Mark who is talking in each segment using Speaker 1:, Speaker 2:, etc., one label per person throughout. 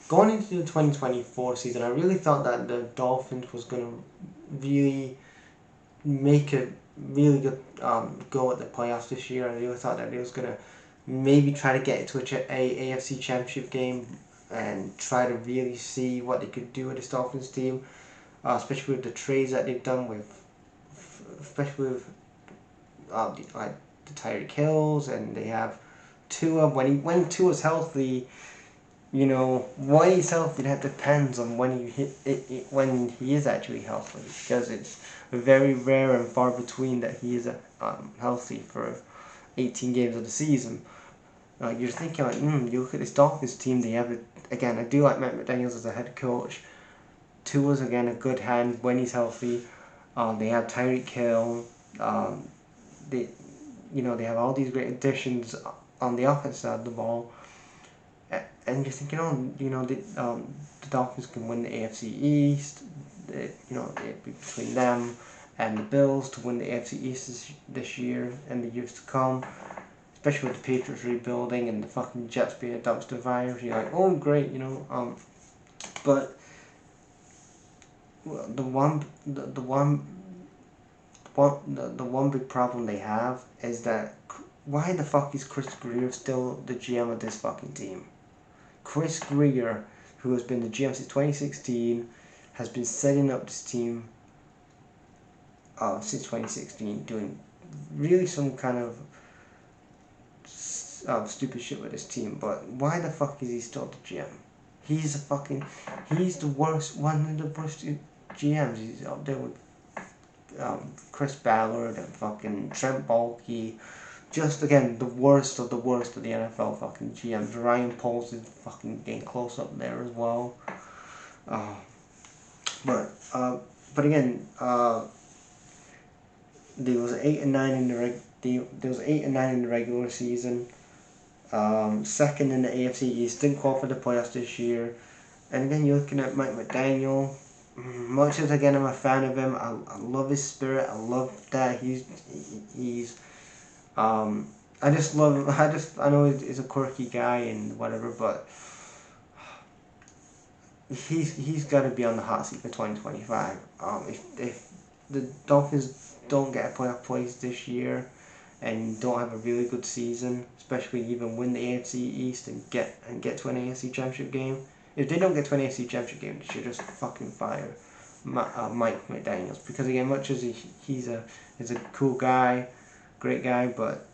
Speaker 1: going into the 2024 season, I really thought that the Dolphins was going to really make a really good go at the playoffs this year. I really thought that they was going to maybe try to get into a AFC Championship game and try to really see what they could do with this Dolphins team, especially with the trades that they've done with, especially with like the Tyreek Hills, and they have Tua. When Tua's healthy, you know, when he's healthy, that depends on when you hit when he is actually healthy, because it's very rare and far between that he is healthy for 18 games of the season. You're thinking like, you look at this Dolphins team. They have again. I do like Matt McDaniel's as a head coach. Tua's again a good hand when he's healthy. They have Tyreek Hill. They, they have all these great additions on the offense side of the ball, and you're thinking, the Dolphins can win the AFC East. It'd be between them and the Bills to win the AFC East this year and the years to come. Especially with the Patriots rebuilding and the fucking Jets being a dumpster fire, you're like, oh great, But the one big problem they have is that why the fuck is Chris Greer still the GM of this fucking team? Chris Greer, who has been the GM since 2016, has been setting up this team since 2016, doing really some kind of stupid shit with his team. But why the fuck is he still the GM? He's the worst, one of the worst GMs. He's up there with Chris Ballard and fucking Trent Baalke. Just again, the worst of the NFL fucking GMs. Ryan Poles is fucking getting close up there as well. Uh, but again, there was 8 and 9 in there was 8 and 9 in the regular season. Second in the AFC East, didn't qualify for the playoffs this year. And again, you're looking at Mike McDaniel. Much as again I'm a fan of him, I love his spirit. I love that he's I just love him. I know he's a quirky guy and whatever, but he's got to be on the hot seat for 2025. If the Dolphins don't get a playoff place this year and don't have a really good season, especially even win the AFC East and get to an AFC Championship game. If they don't get to an AFC Championship game, they should just fucking fire Mike McDaniels, because again, much as he's a cool guy, great guy, but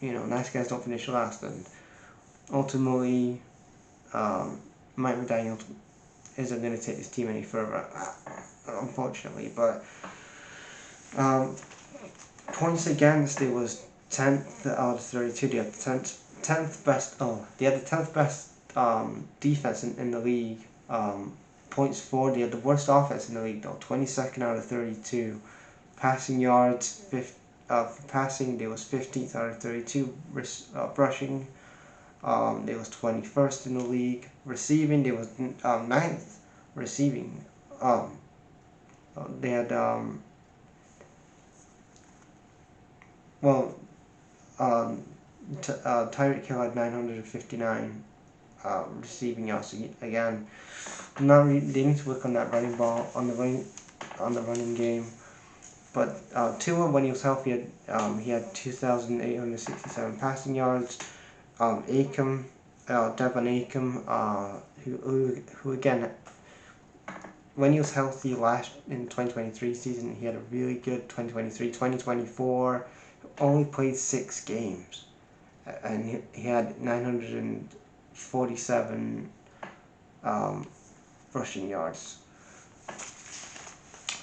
Speaker 1: nice guys don't finish last, and ultimately, Mike McDaniels isn't going to take this team any further, unfortunately. But points against, it was 10th out of 32. They had the 10th best. Oh, they had the 10th best defense in the league. Points for, they had the worst offense in the league though. 22nd out of 32. Passing yards, for passing, they was 15th out of 32. Rushing, they was 21st in the league. Receiving, they was 9th. Receiving, they had well, Tyreek Hill had 959 receiving yards. Again, they need to work on that running ball, on the running game. But Tua, when he was healthy, he had 2,867 passing yards. Devon Acom, who again, when he was healthy last in 2023 season, he had a really good 2023. 2024, only played 6 games, and he had 947 rushing yards.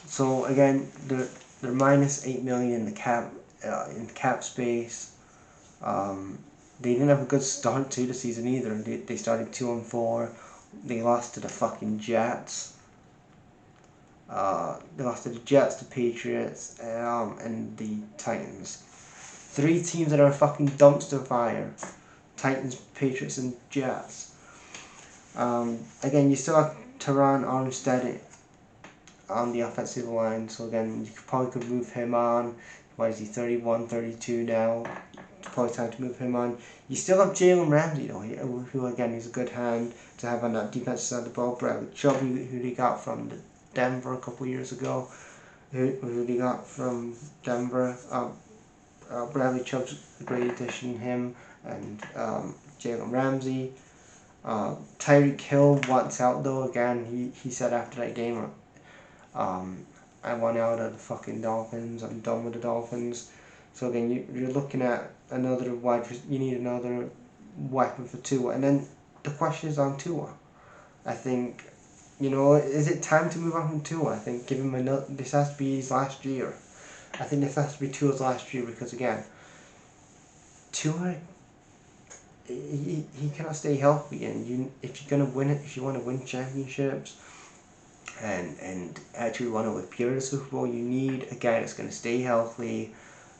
Speaker 1: So again, they're minus 8 million in the cap space. They didn't have a good start to the season either. They started 2-4. They lost to the fucking Jets. They lost to the Jets, the Patriots, and the Titans. 3 teams that are fucking dumpster fire. Titans, Patriots, and Jets. Again, you still have Teron Armstead on the offensive line, so again, you probably could move him on. Why is he 31, 32 now? It's probably time to move him on. You still have Jalen Ramsey though, who again is a good hand to have on that defensive side of the ball. Bradley Chubb, who they got from Denver a couple of years ago, who they got from Denver. Bradley Chubb's a great addition. Him and Jalen Ramsey. Tyreek Hill wants out though. Again, he said after that game, I want out of the fucking Dolphins. I'm done with the Dolphins. So again, you're looking at another you need another weapon for Tua. And then the question is on Tua. I think, is it time to move on from Tua? I think give him another. This has to be his last year. I think this has to be Tua's last year because again, Tua, he cannot stay healthy, and if you're gonna win it, if you want to win championships, and actually want to appear in the Super Bowl, you need a guy that's gonna stay healthy,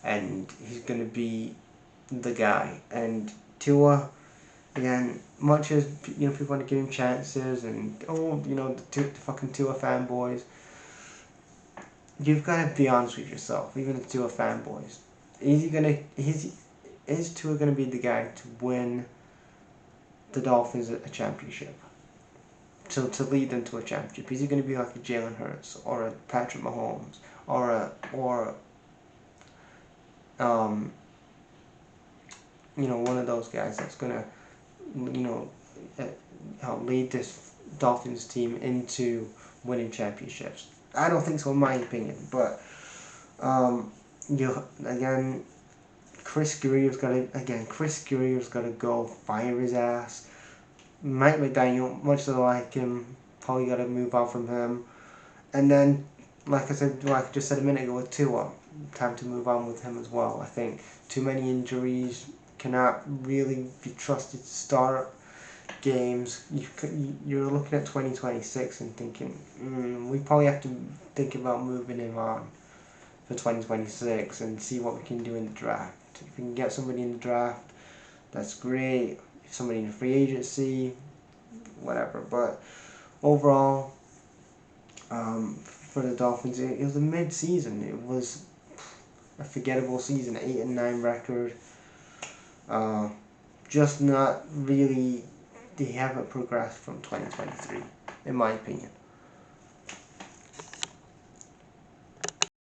Speaker 1: and he's gonna be the guy. And Tua, again, much as people want to give him chances, and the fucking Tua fanboys, you've got to be honest with yourself, even the Tua fanboys. Is Tua gonna be the guy to win the Dolphins a championship? To lead them to a championship? Is he gonna be like a Jalen Hurts or a Patrick Mahomes or one of those guys that's gonna help lead this Dolphins team into winning championships? I don't think so, in my opinion. But again, Chris Greer's gotta go. Fire his ass. Mike McDaniel, much as I like him, probably gotta move on from him. And then, like I just said a minute ago with Tua, time to move on with him as well. I think too many injuries, cannot really be trusted to start games. You're looking at 2026 and thinking, we probably have to think about moving him on for 2026 and see what we can do in the draft. If we can get somebody in the draft, that's great. If somebody in the free agency, whatever. But overall, for the Dolphins, it was a mid-season. It was a forgettable season, 8-9 record. Just not really. They haven't progressed from 2023, in my opinion.